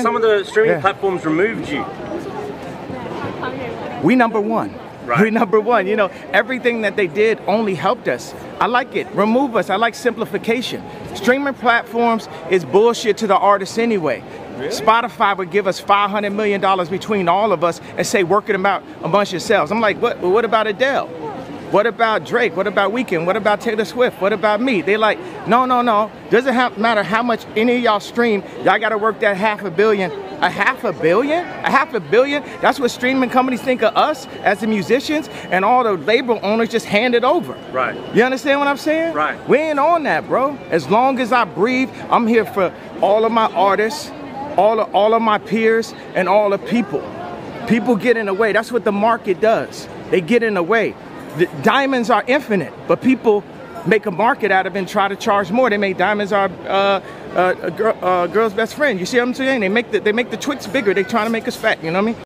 some of the streaming platforms removed you. We number one. Right. We number one. You know, everything that they did only helped us. I like it. Remove us. I like simplification. Streaming platforms is bullshit to the artists anyway. Really? Spotify would give us $500 million between all of us and say, work it out amongst yourselves. I'm like, what about Adele? What about Drake? What about Weeknd? What about Taylor Swift? What about me? They like, no. Doesn't matter how much any of y'all stream. Y'all got to work that $500 million. A $500 million? A $500 million? That's what streaming companies think of us as the musicians, and all the label owners just hand it over. Right. You understand what I'm saying? Right. We ain't on that, bro. As long as I breathe, I'm here for all of my artists, all of my peers, and all the people. People get in the way. That's what the market does. They get in the way. The diamonds are infinite, but people make a market out of it and try to charge more. They make diamonds our girl's best friend. You see what I'm saying? They make the Twix bigger. They trying to make us fat. You know what I mean?